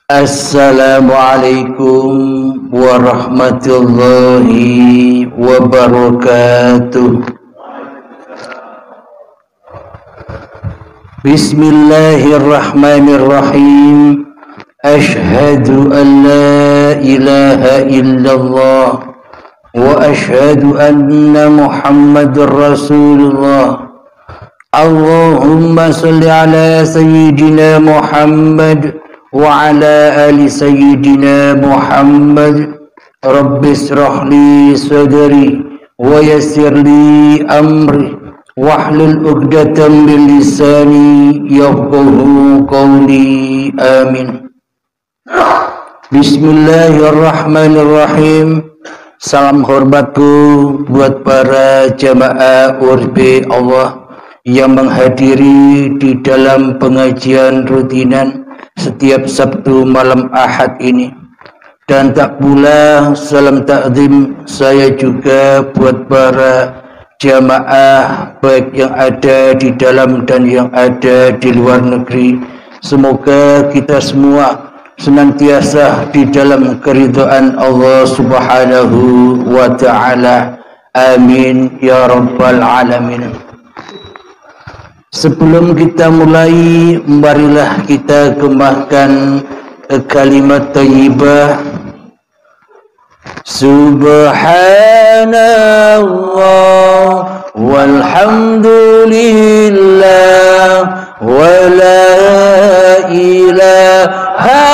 Assalamualaikum warahmatullahi wabarakatuh. Bismillahirrahmanirrahim. Ashhadu an la ilaha illallah wa ashhadu anna Muhammadar Rasulullah. Allahumma salli ala sayyidina Muhammad wa ala ali sayyidina Muhammad. Rabbi israh li sadri wa yassir li amri wahlul 'uqdatam min lisani yafqahu qawli. Amin. Bismillahirrahmanirrahim. Salam hormatku buat para jamaah URB Allah yang menghadiri di dalam pengajian rutinan setiap Sabtu malam Ahad ini, dan tak pula salam takzim saya juga buat para jamaah baik yang ada di dalam dan yang ada di luar negeri. Semoga kita semua senantiasa di dalam keridhaan Allah Subhanahu wa ta'ala. Amin ya rabbal alamin. Sebelum kita mulai, marilah kita gembahkan kalimat thayyibah. Subhanallah walhamdulillah wa la ilaha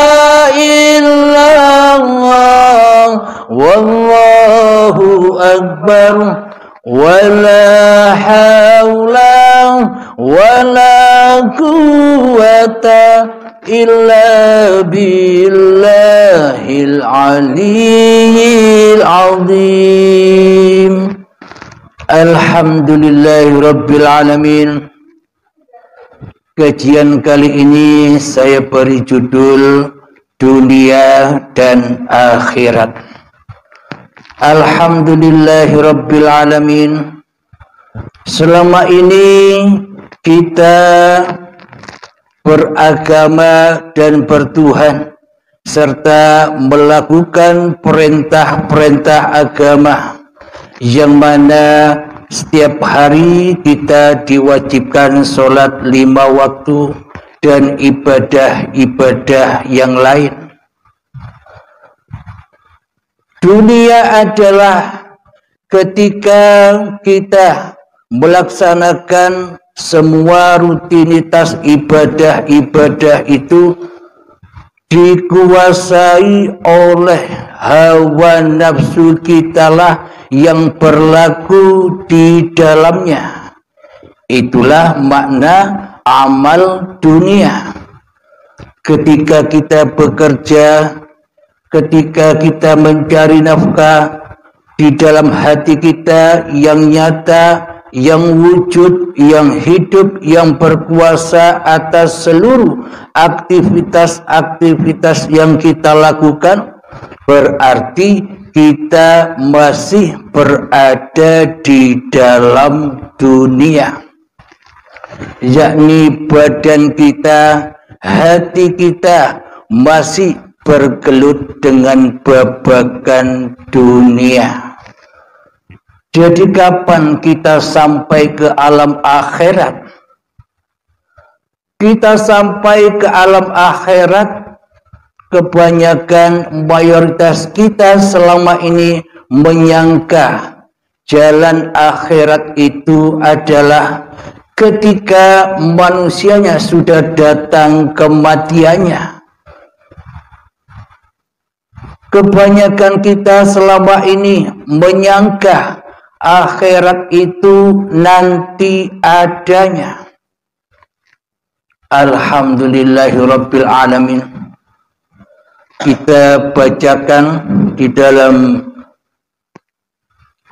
illallah wallahu akbar wa la hawla wala quwwata illa billahil aliyyil azim. Alhamdulillahi rabbil alamin. Kajian kali ini saya beri judul Dunia dan Akhirat. Alhamdulillahi rabbil alamin. Selama ini kita beragama dan bertuhan serta melakukan perintah-perintah agama, yang mana setiap hari kita diwajibkan sholat 5 waktu dan ibadah-ibadah yang lain. Dunia adalah ketika kita melaksanakan semua rutinitas ibadah-ibadah itu dikuasai oleh hawa nafsu kitalah yang berlaku di dalamnya. Itulah makna amal dunia. Ketika kita bekerja, ketika kita mencari nafkah, di dalam hati kita yang nyata, yang wujud, yang hidup, yang berkuasa atas seluruh aktivitas-aktivitas yang kita lakukan, berarti kita masih berada di dalam dunia, yakni badan kita, hati kita masih bergelut dengan babakan dunia. Jadi kapan kita sampai ke alam akhirat? Kita sampai ke alam akhirat, kebanyakan mayoritas kita selama ini menyangka jalan akhirat itu adalah ketika manusianya sudah datang kematiannya. Kebanyakan kita selama ini menyangka akhirat itu nanti adanya. Alhamdulillahirabbil alamin. Kita bacakan di dalam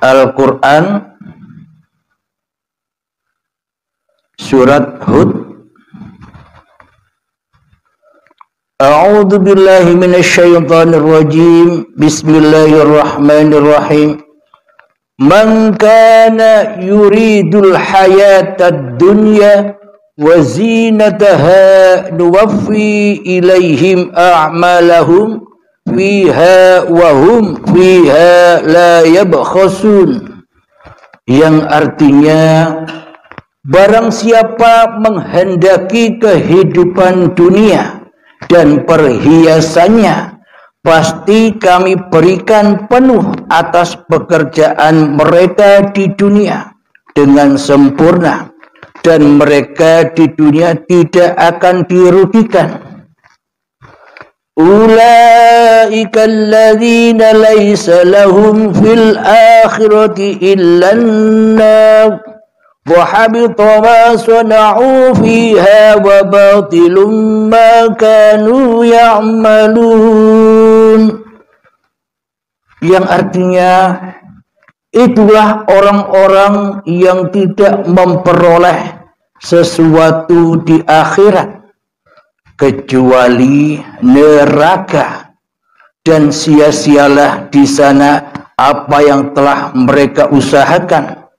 Al-Quran surat Hud. A'udzu billahi minasyaitonir rajim. Bismillahirrahmanirrahim. Man kana yuridul hayatad dunya wa zinataha nuwaffi ilaihim a'malahum fiha wa hum fiha la yabkhasun, yang artinya barang siapa menghendaki kehidupan dunia dan perhiasannya, pasti kami berikan penuh atas pekerjaan mereka di dunia dengan sempurna, dan mereka di dunia tidak akan dirugikan. Ulaika alladzina laysa lahum fil akhirati illan nar wa habita ma sana'u fiha wa batilum ma kanu ya'malun, yang artinya itulah orang-orang yang tidak memperoleh sesuatu di akhirat kecuali neraka, dan sia-sialah di sana apa yang telah mereka usahakan,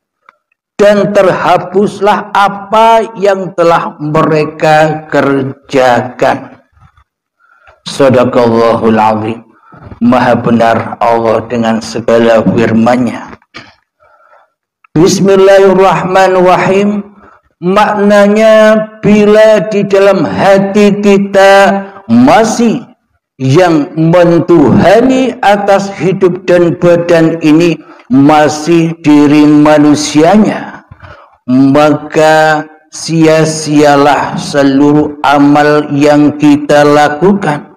dan terhapuslah apa yang telah mereka kerjakan. Shadaqallahul azim. Maha benar Allah dengan segala firman-Nya. Bismillahirrahmanirrahim. Maknanya, bila di dalam hati kita masih yang mentuhani atas hidup dan badan ini masih diri manusianya, maka sia-sialah seluruh amal yang kita lakukan.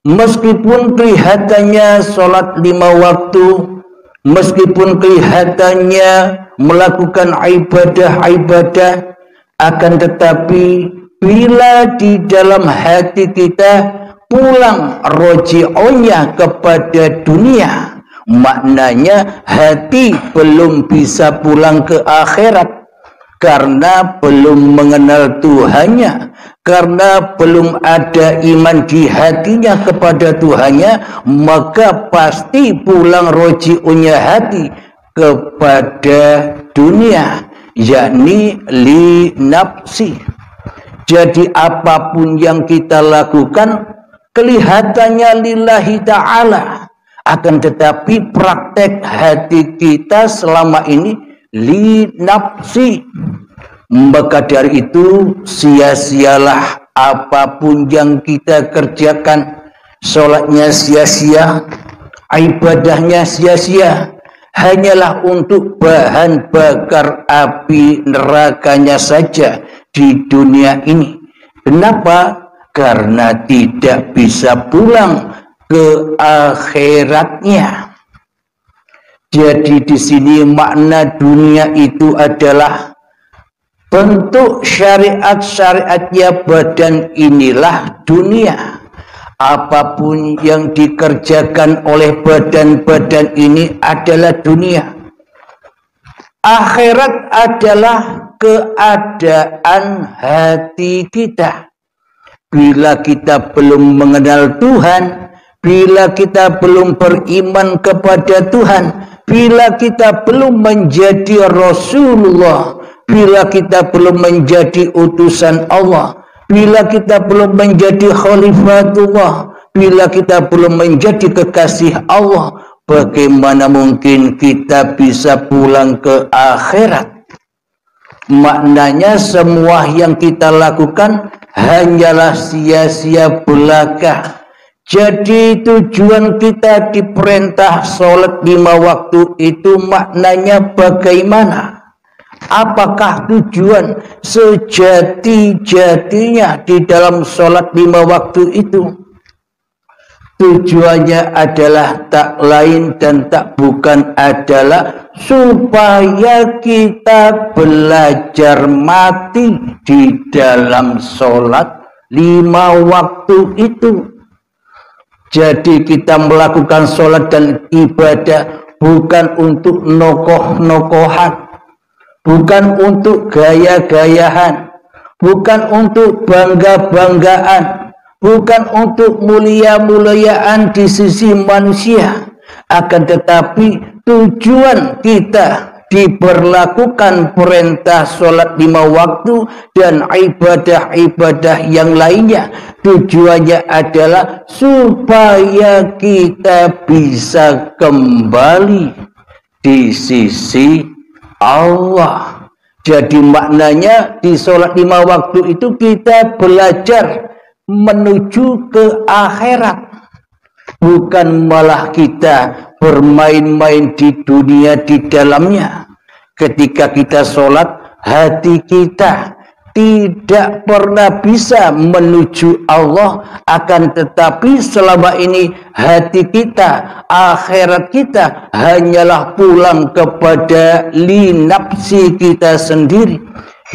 Meskipun kelihatannya sholat 5 waktu, meskipun kelihatannya melakukan ibadah-ibadah, akan tetapi bila di dalam hati kita pulang roji'onya kepada dunia, maknanya hati belum bisa pulang ke akhirat karena belum mengenal Tuhannya, karena belum ada iman di hatinya kepada Tuhannya, maka pasti pulang roji'unya hati kepada dunia, yakni li nafsi. Jadi apapun yang kita lakukan kelihatannya lillahi ta'ala, akan tetapi praktek hati kita selama ini li nafsi. Maka dari itu sia-sialah apapun yang kita kerjakan. Sholatnya sia-sia, ibadahnya sia-sia, hanyalah untuk bahan bakar api nerakanya saja di dunia ini. Kenapa? Karena tidak bisa pulang ke akhiratnya. Jadi di sini makna dunia itu adalah bentuk syariat-syariatnya badan inilah dunia. Apapun yang dikerjakan oleh badan-badan ini adalah dunia. Akhirat adalah keadaan hati kita. Bila kita belum mengenal Tuhan, bila kita belum beriman kepada Tuhan, bila kita belum menjadi Rasulullah, bila kita belum menjadi utusan Allah, bila kita belum menjadi khalifatullah, bila kita belum menjadi kekasih Allah, bagaimana mungkin kita bisa pulang ke akhirat? Maknanya semua yang kita lakukan hanyalah sia-sia belaka. Jadi tujuan kita diperintah sholat 5 waktu itu maknanya bagaimana? Apakah tujuan sejati-jatinya di dalam sholat 5 waktu itu? Tujuannya adalah tak lain dan tak bukan adalah supaya kita belajar mati di dalam sholat 5 waktu itu. Jadi kita melakukan sholat dan ibadah bukan untuk nokoh-nokohan, bukan untuk gaya-gayahan, bukan untuk bangga-banggaan, bukan untuk mulia-muliaan di sisi manusia. Akan tetapi tujuan kita diberlakukan perintah sholat 5 waktu dan ibadah-ibadah yang lainnya. Tujuannya adalah supaya kita bisa kembali di sisi Allah. Jadi maknanya di sholat 5 waktu itu kita belajar menuju ke akhirat, bukan malah kita bermain-main di dunia di dalamnya. Ketika kita sholat, hati kita tidak pernah bisa menuju Allah, akan tetapi selama ini hati kita, akhirat kita hanyalah pulang kepada linapsi kita sendiri,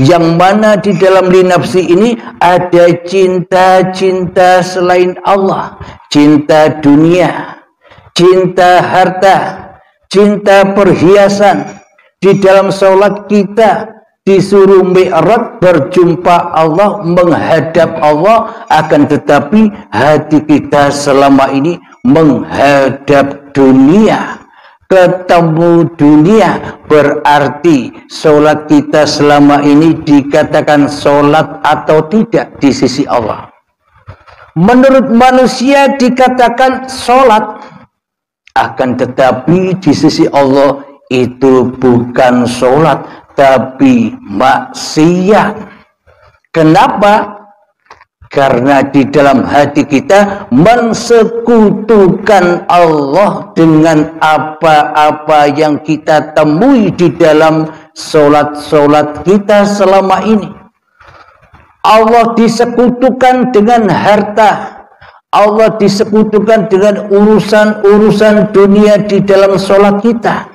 yang mana di dalam linapsi ini ada cinta-cinta selain Allah, cinta dunia, cinta harta, cinta perhiasan. Di dalam sholat kita disuruh mi'raj, berjumpa Allah, menghadap Allah, akan tetapi hati kita selama ini menghadap dunia, ketemu dunia. Berarti sholat kita selama ini dikatakan sholat atau tidak di sisi Allah. Menurut manusia dikatakan sholat, akan tetapi di sisi Allah itu bukan sholat, tapi maksiat. Kenapa? Karena di dalam hati kita mensekutukan Allah dengan apa-apa yang kita temui di dalam sholat-sholat kita selama ini. Allah disekutukan dengan harta, Allah disekutukan dengan urusan-urusan dunia di dalam sholat kita.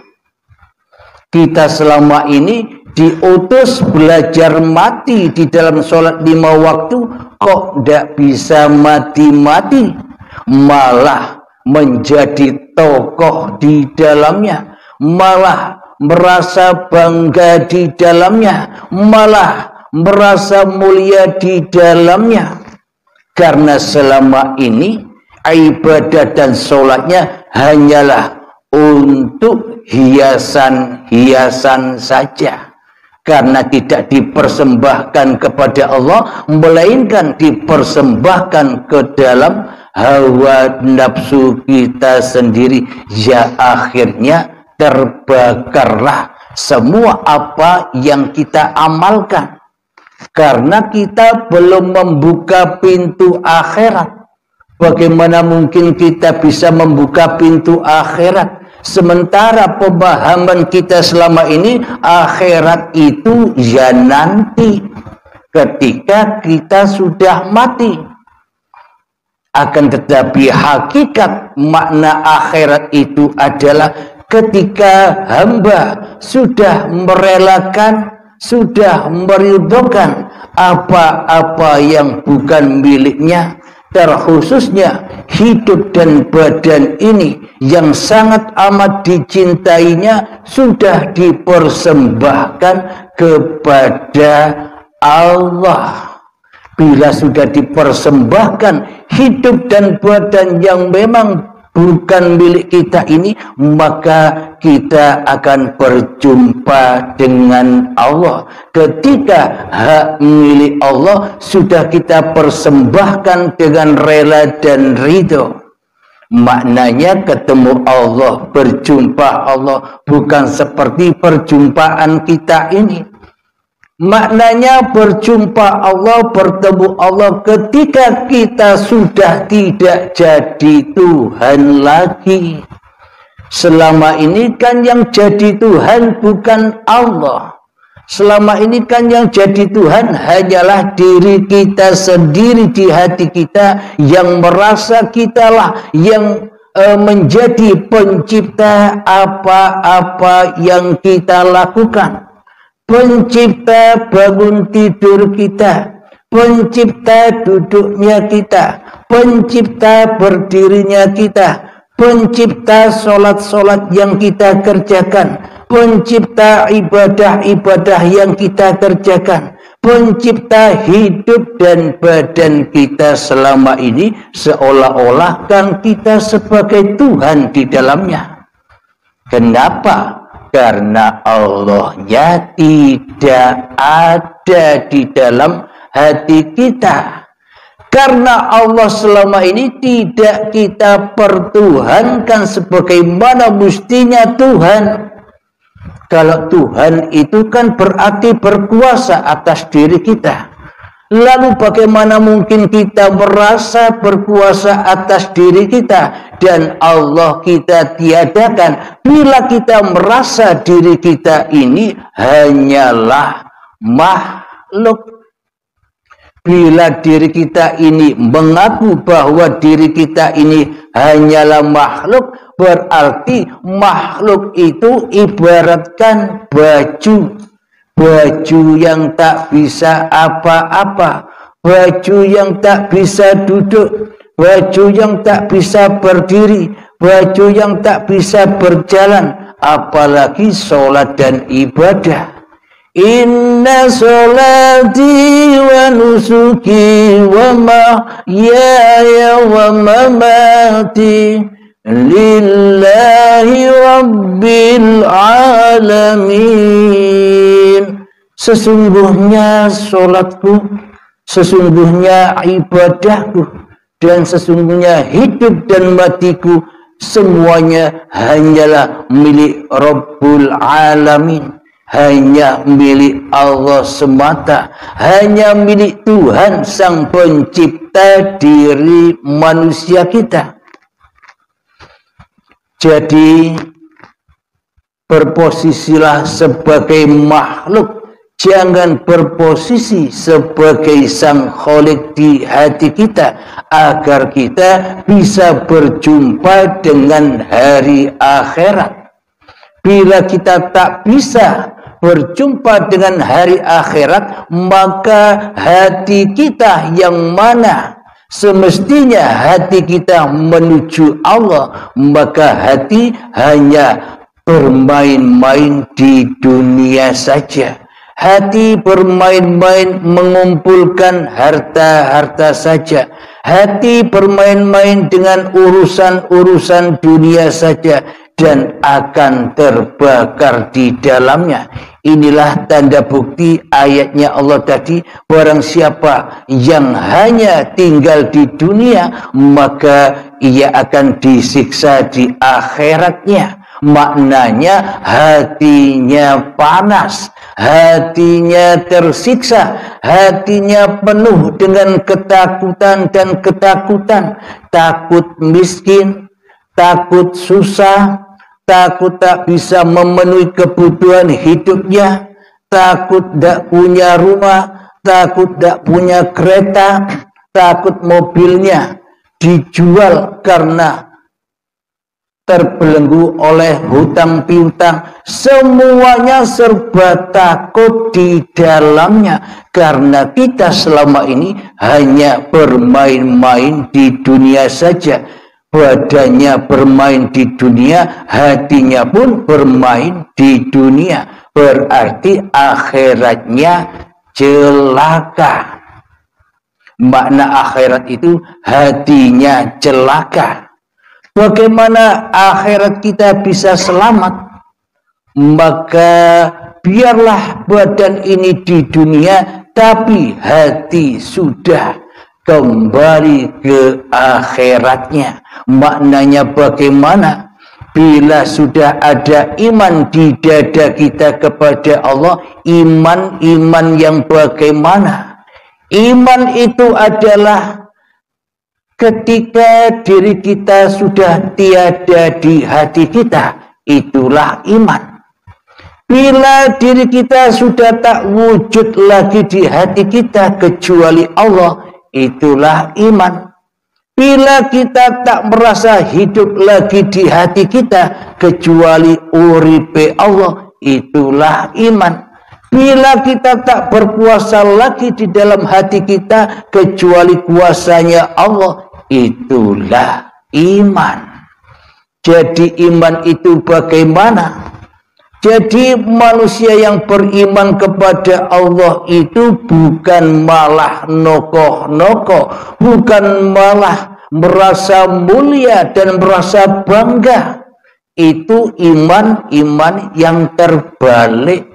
Kita selama ini diutus belajar mati di dalam sholat 5 waktu, kok tidak bisa mati-mati, malah menjadi tokoh di dalamnya, malah merasa bangga di dalamnya, malah merasa mulia di dalamnya. Karena selama ini ibadah dan sholatnya hanyalah untuk hiasan-hiasan saja, karena tidak dipersembahkan kepada Allah, melainkan dipersembahkan ke dalam hawa nafsu kita sendiri. Ya, akhirnya terbakarlah semua apa yang kita amalkan, karena kita belum membuka pintu akhirat. Bagaimana mungkin kita bisa membuka pintu akhirat sementara pemahaman kita selama ini akhirat itu ya nanti, ketika kita sudah mati. Akan tetapi hakikat makna akhirat itu adalah ketika hamba sudah merelakan, sudah meridhokan apa-apa yang bukan miliknya, terkhususnya hidup dan badan ini yang sangat amat dicintainya, sudah dipersembahkan kepada Allah. Bila sudah dipersembahkan hidup dan badan yang memang bukan milik kita ini, maka kita akan berjumpa dengan Allah. Ketika hak milik Allah sudah kita persembahkan dengan rela dan ridho, maknanya ketemu Allah, berjumpa Allah, bukan seperti perjumpaan kita ini. Maknanya berjumpa Allah, bertemu Allah ketika kita sudah tidak jadi Tuhan lagi. Selama ini kan yang jadi Tuhan bukan Allah. Selama ini kan yang jadi Tuhan hanyalah diri kita sendiri di hati kita, yang merasa kitalah yang menjadi pencipta apa-apa yang kita lakukan. Pencipta bangun tidur kita, pencipta duduknya kita, pencipta berdirinya kita, pencipta sholat-sholat yang kita kerjakan, pencipta ibadah-ibadah yang kita kerjakan, pencipta hidup dan badan kita selama ini, seolah-olah kan kita sebagai Tuhan di dalamnya. Kenapa? Karena Allahnya tidak ada di dalam hati kita. Karena Allah selama ini tidak kita pertuhankan sebagaimana mestinya Tuhan. Kalau Tuhan itu kan berarti berkuasa atas diri kita. Lalu bagaimana mungkin kita merasa berkuasa atas diri kita dan Allah kita tiadakan bila kita merasa diri kita ini hanyalah makhluk. Bila diri kita ini mengaku bahwa diri kita ini hanyalah makhluk, berarti makhluk itu ibaratkan baju. Baju yang tak bisa apa-apa, baju yang tak bisa duduk, baju yang tak bisa berdiri, baju yang tak bisa berjalan, apalagi sholat dan ibadah. Inna sholati wa nusuki wa mahyaya wa mamati lillahi rabbil alamin. Sesungguhnya sholatku, sesungguhnya ibadahku, dan sesungguhnya hidup dan matiku semuanya hanyalah milik Rabbul Alamin. Hanya milik Allah semata, hanya milik Tuhan Sang Pencipta diri manusia kita. Jadi berposisilah sebagai makhluk, jangan berposisi sebagai Sang Khalik di hati kita, agar kita bisa berjumpa dengan hari akhirat. Bila kita tak bisa berjumpa dengan hari akhirat, maka hati kita yang mana semestinya hati kita menuju Allah, maka hati hanya bermain-main di dunia saja. Hati bermain-main mengumpulkan harta-harta saja. Hati bermain-main dengan urusan-urusan dunia saja dan akan terbakar di dalamnya. Inilah tanda bukti ayatnya Allah tadi, barang siapa yang hanya tinggal di dunia, maka ia akan disiksa di akhiratnya. Maknanya hatinya panas, hatinya tersiksa, hatinya penuh dengan ketakutan dan ketakutan. Takut miskin, takut susah, takut tak bisa memenuhi kebutuhan hidupnya, takut tak punya rumah, takut tak punya kereta, takut mobilnya dijual karena terbelenggu oleh hutang piutang. Semuanya serba takut di dalamnya, karena kita selama ini hanya bermain-main di dunia saja. Badannya bermain di dunia, hatinya pun bermain di dunia. Berarti akhiratnya celaka. Makna akhirat itu hatinya celaka. Bagaimana akhirat kita bisa selamat? Maka biarlah badan ini di dunia, tapi hati sudah kembali ke akhiratnya. Maknanya bagaimana? Bila sudah ada iman di dada kita kepada Allah, iman yang bagaimana? Iman itu adalah ketika diri kita sudah tiada di hati kita, itulah iman. Bila diri kita sudah tak wujud lagi di hati kita kecuali Allah, itulah iman. Bila kita tak merasa hidup lagi di hati kita kecuali uripe Allah, itulah iman. Bila kita tak berkuasa lagi di dalam hati kita kecuali kuasanya Allah, itulah iman. Jadi iman itu bagaimana? Jadi manusia yang beriman kepada Allah itu bukan malah nokoh-nokoh, bukan malah merasa mulia dan merasa bangga. itu iman yang terbalik.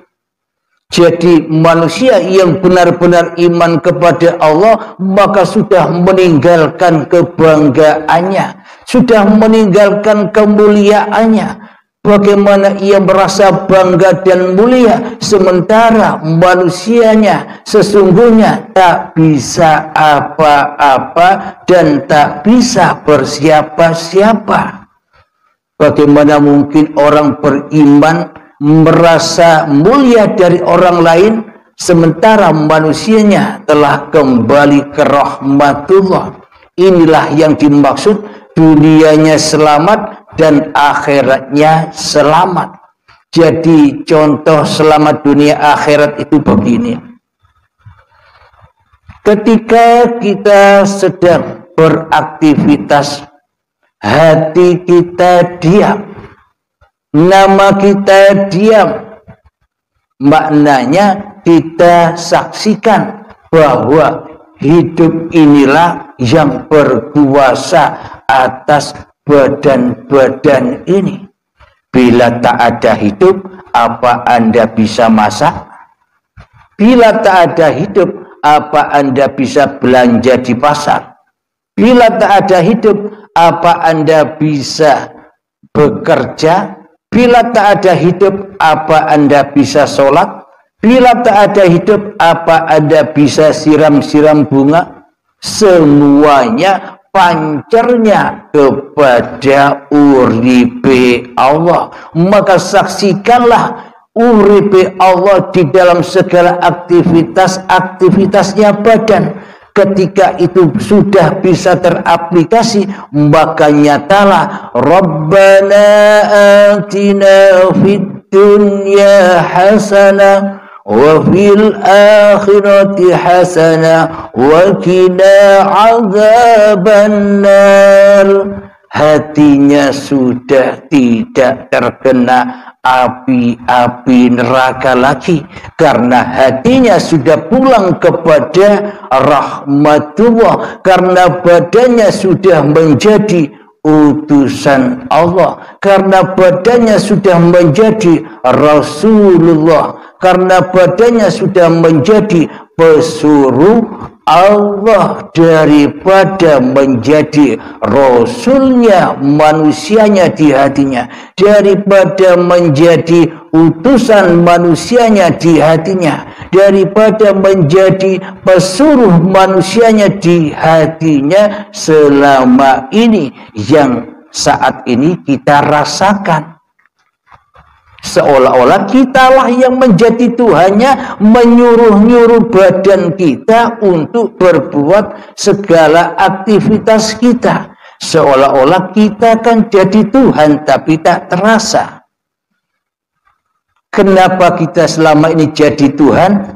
Jadi manusia yang benar-benar iman kepada Allah maka sudah meninggalkan kebanggaannya, sudah meninggalkan kemuliaannya. Bagaimana ia merasa bangga dan mulia sementara manusianya sesungguhnya tak bisa apa-apa dan tak bisa bersiapa-siapa. Bagaimana mungkin orang beriman merasa mulia dari orang lain sementara manusianya telah kembali ke rahmatullah. Inilah yang dimaksud dunianya selamat dan akhiratnya selamat. Jadi contoh selamat dunia akhirat itu begini. Ketika kita sedang beraktivitas, hati kita diam, nama kita diam, maknanya kita saksikan bahwa hidup inilah yang berkuasa atas badan-badan ini. Bila tak ada hidup, apa Anda bisa masak? Bila tak ada hidup, apa Anda bisa belanja di pasar? Bila tak ada hidup, apa Anda bisa bekerja? Bila tak ada hidup, apa Anda bisa sholat? Bila tak ada hidup, apa Anda bisa siram-siram bunga? Semuanya pancernya kepada uripe Allah. Maka saksikanlah uripe Allah di dalam segala aktivitasnya badan. Ketika itu sudah bisa teraplikasi, maka nyatalah Rabbana atina fid dunya hasanah wa fil akhirati hasanah wa qina adzabannar. Hatinya sudah tidak terkena api-api neraka lagi karena hatinya sudah pulang kepada rahmatullah, karena badannya sudah menjadi utusan Allah, karena badannya sudah menjadi Rasulullah, karena badannya sudah menjadi pesuruh Allah daripada menjadi Rasulnya manusianya di hatinya, daripada menjadi utusan manusianya di hatinya, daripada menjadi pesuruh manusianya di hatinya selama ini yang saat ini kita rasakan. Seolah-olah kitalah yang menjadi Tuhannya, menyuruh-nyuruh badan kita untuk berbuat segala aktivitas kita. Seolah-olah kita kan jadi Tuhan, tapi tak terasa. Kenapa kita selama ini jadi Tuhan?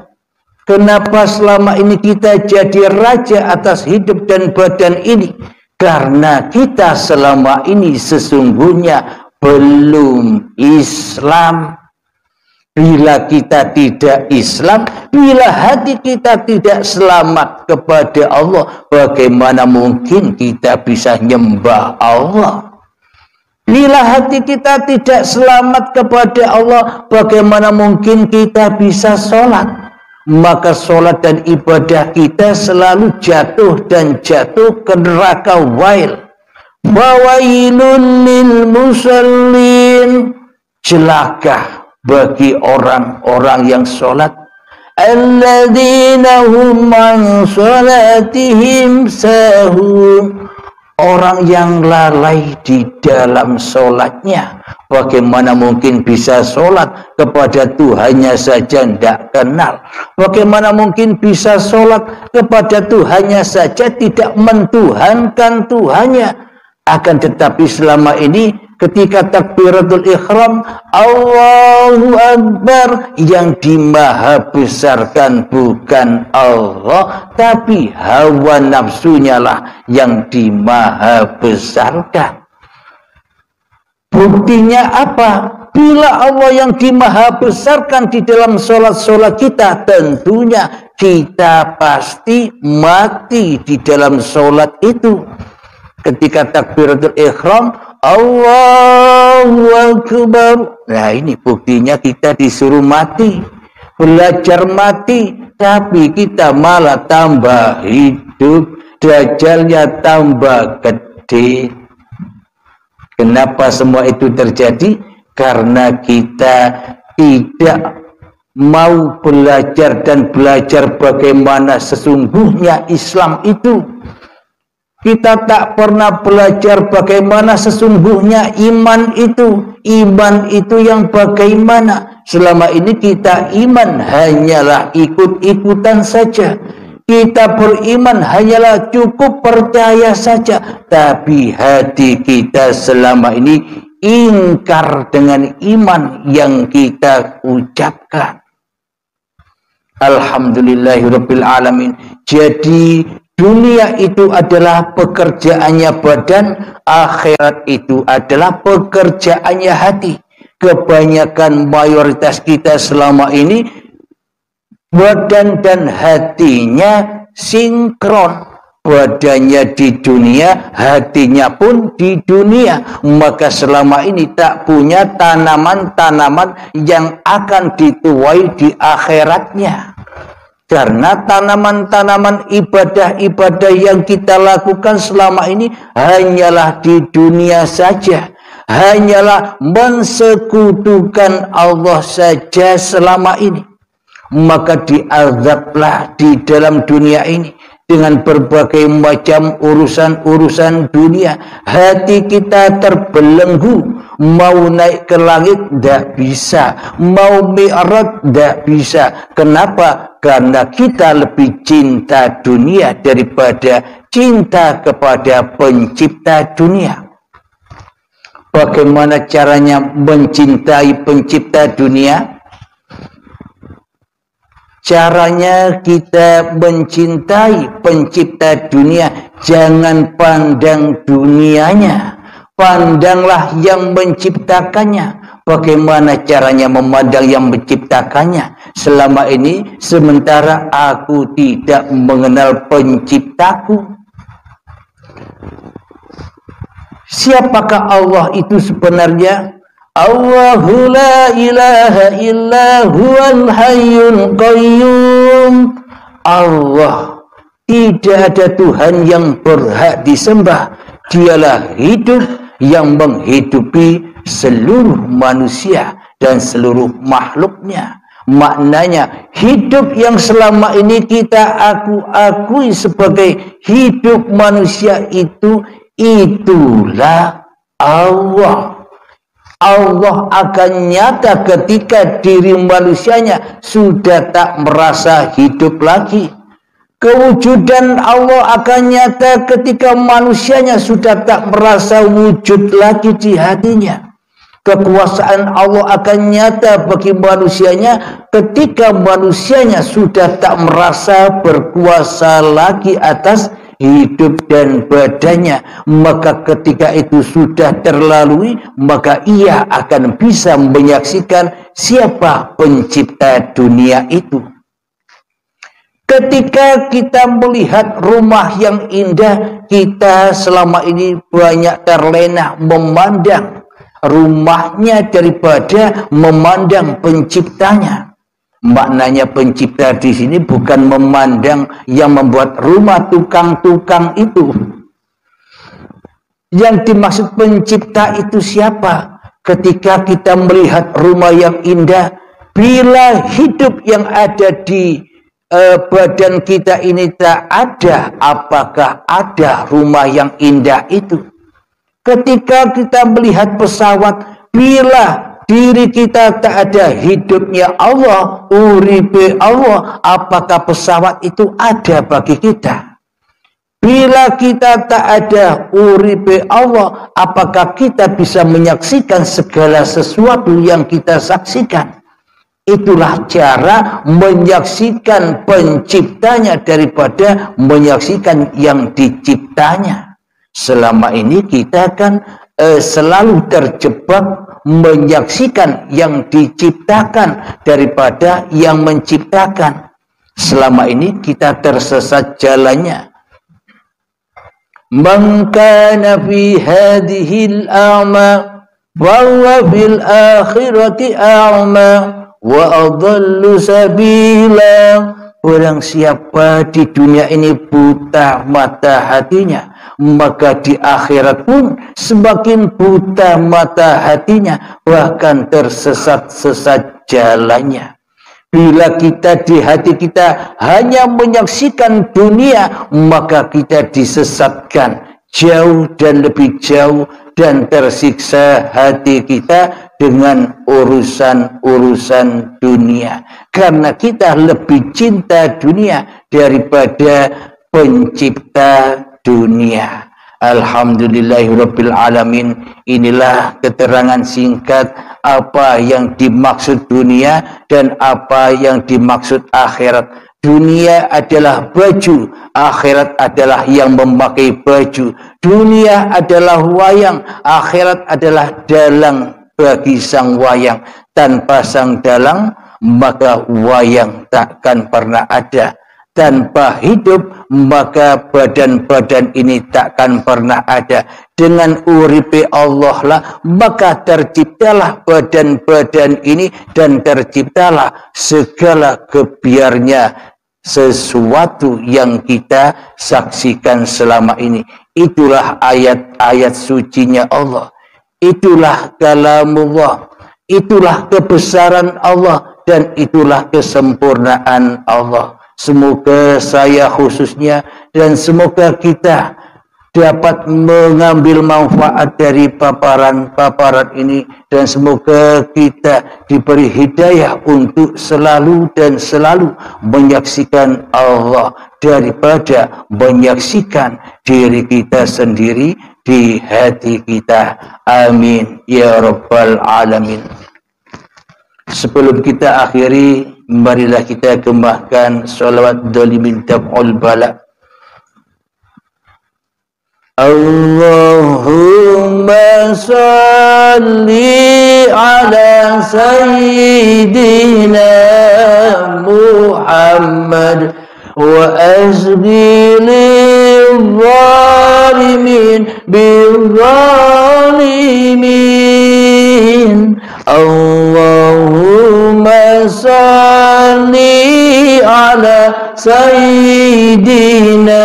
Kenapa selama ini kita jadi raja atas hidup dan badan ini? Karena kita selama ini sesungguhnya belum Islam. Bila kita tidak Islam, bila hati kita tidak selamat kepada Allah, bagaimana mungkin kita bisa nyembah Allah? Bila hati kita tidak selamat kepada Allah, bagaimana mungkin kita bisa sholat? Maka sholat dan ibadah kita selalu jatuh dan jatuh ke neraka wail. Fawailun lil musallin, celaka bagi orang-orang yang sholat, alladzina hum an sholatihim sahun, orang yang lalai di dalam sholatnya. Bagaimana mungkin bisa sholat kepada Tuhannya saja tidak kenal? Bagaimana mungkin bisa sholat kepada Tuhannya saja tidak mentuhankan Tuhannya? Akan tetapi selama ini ketika takbiratul ihram, Allahu Akbar, yang dimaha besarkan bukan Allah, tapi hawa nafsunya lah yang dimaha besarkan. Buktinya apa? Bila Allah yang dimaha besarkan di dalam sholat-sholat kita, tentunya kita pasti mati di dalam sholat itu. Ketika takbiratul ihram, Allahu Akbar. Nah ini buktinya kita disuruh mati, belajar mati, tapi kita malah tambah hidup, dajalnya tambah gede. Kenapa semua itu terjadi? Karena kita tidak mau belajar dan belajar bagaimana sesungguhnya Islam itu. Kita tak pernah belajar bagaimana sesungguhnya iman itu. Iman itu yang bagaimana? Selama ini kita iman hanyalah ikut-ikutan saja. Kita beriman hanyalah cukup percaya saja. Tapi hati kita selama ini ingkar dengan iman yang kita ucapkan. Alhamdulillahirabbil alamin. Jadi dunia itu adalah pekerjaannya badan, akhirat itu adalah pekerjaannya hati. Kebanyakan mayoritas kita selama ini badan dan hatinya sinkron. Badannya di dunia, hatinya pun di dunia. Maka selama ini tak punya tanaman-tanaman yang akan dituai di akhiratnya. Karena tanaman-tanaman ibadah-ibadah yang kita lakukan selama ini hanyalah di dunia saja. Hanyalah mensekutukan Allah saja selama ini. Maka diazablah di dalam dunia ini dengan berbagai macam urusan-urusan dunia. Hati kita terbelenggu. Mau naik ke langit tidak bisa, mau mi'raj tidak bisa. Kenapa? Karena kita lebih cinta dunia daripada cinta kepada pencipta dunia. Bagaimana caranya mencintai pencipta dunia? Caranya kita mencintai pencipta dunia, jangan pandang dunianya. Pandanglah yang menciptakannya. Bagaimana caranya memandang yang menciptakannya? Selama ini, sementara aku tidak mengenal penciptaku. Siapakah Allah itu sebenarnya? Allahu la ilaha illa huwal hayyul qayyum. Allah, tidak ada Tuhan yang berhak disembah. Dialah hidup yang menghidupi seluruh manusia dan seluruh makhluknya. Maknanya hidup yang selama ini kita akui sebagai hidup manusia itulah Allah. Allah akan nyata ketika diri manusianya sudah tak merasa hidup lagi. Kewujudan Allah akan nyata ketika manusianya sudah tak merasa wujud lagi di hatinya. Kekuasaan Allah akan nyata bagi manusianya ketika manusianya sudah tak merasa berkuasa lagi atas hidup dan badannya. Maka ketika itu sudah terlalui, maka ia akan bisa menyaksikan siapa pencipta dunia itu. Ketika kita melihat rumah yang indah, kita selama ini banyak terlena memandang rumahnya daripada memandang penciptanya. Maknanya pencipta di sini bukan memandang yang membuat rumah tukang-tukang itu. Yang dimaksud pencipta itu siapa? Ketika kita melihat rumah yang indah, bila hidup yang ada di badan kita ini tak ada, apakah ada rumah yang indah itu? Ketika kita melihat pesawat, bila diri kita tak ada hidupnya Allah, uripe Allah, apakah pesawat itu ada bagi kita? Bila kita tak ada uripe Allah, apakah kita bisa menyaksikan segala sesuatu yang kita saksikan? Itulah cara menyaksikan penciptanya daripada menyaksikan yang diciptanya. Selama ini kita kan selalu terjebak menyaksikan yang diciptakan daripada yang menciptakan. Selama ini kita tersesat jalannya. Man kana fi hadhil a'ma wa huwa fil akhirati a'ma wa adallu sabila. Orang siapa di dunia ini buta mata hatinya, maka di akhirat pun semakin buta mata hatinya, bahkan tersesat-sesat jalannya. Bila kita di hati kita hanya menyaksikan dunia, maka kita disesatkan jauh dan lebih jauh, dan tersiksa hati kita dengan urusan-urusan dunia. Karena kita lebih cinta dunia daripada pencipta dunia. Alhamdulillahirabbil alamin. Inilah keterangan singkat apa yang dimaksud dunia dan apa yang dimaksud akhirat. Dunia adalah baju, akhirat adalah yang memakai baju. Dunia adalah wayang, akhirat adalah dalang bagi sang wayang. Tanpa sang dalang, maka wayang takkan pernah ada. Tanpa hidup, maka badan-badan ini takkan pernah ada. Dengan uripe Allah lah, maka terciptalah badan-badan ini dan terciptalah segala kebiarnya, sesuatu yang kita saksikan selama ini. Itulah ayat-ayat sucinya Allah. Itulah kalamullah. Itulah kebesaran Allah dan itulah kesempurnaan Allah. Semoga saya khususnya dan semoga kita dapat mengambil manfaat dari paparan-paparan ini, dan semoga kita diberi hidayah untuk selalu dan selalu menyaksikan Allah daripada menyaksikan diri kita sendiri di hati kita. Amin ya rabbal alamin. Sebelum kita akhiri, marilah kita gembahkan sholawat dolimin tab'ul bala. Allahumma salli ala sayyidina Muhammad wa azli lil-zalimin bil-zalimin. Allahumma salli ala sayyidina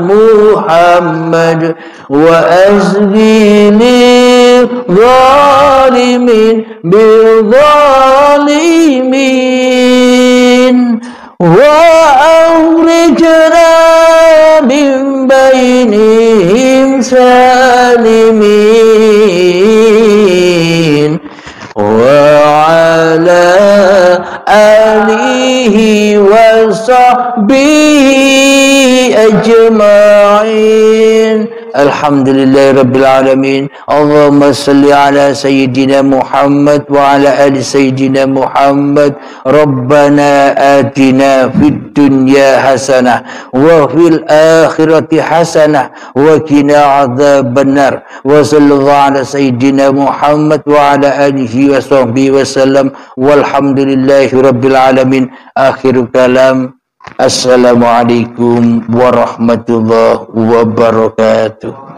Muhammad wa azli lil-zalimin bil-zalimin wa akhrijna min bainihim salimin wa ala alihi wa sahbihi ajma'in. Alhamdulillahirabbil alamin. Allahumma salli ala sayyidina Muhammad wa ala ali sayyidina Muhammad. Rabbana atina fid dunya hasanah wa fil akhirati hasanah wa qina adzabannar. Wa sallallahu ala sayyidina Muhammad wa ala alihi wa sahbihi wasallam. Walhamdulillahirabbil alamin. Akhirul kalam. Assalamualaikum warahmatullahi wabarakatuh.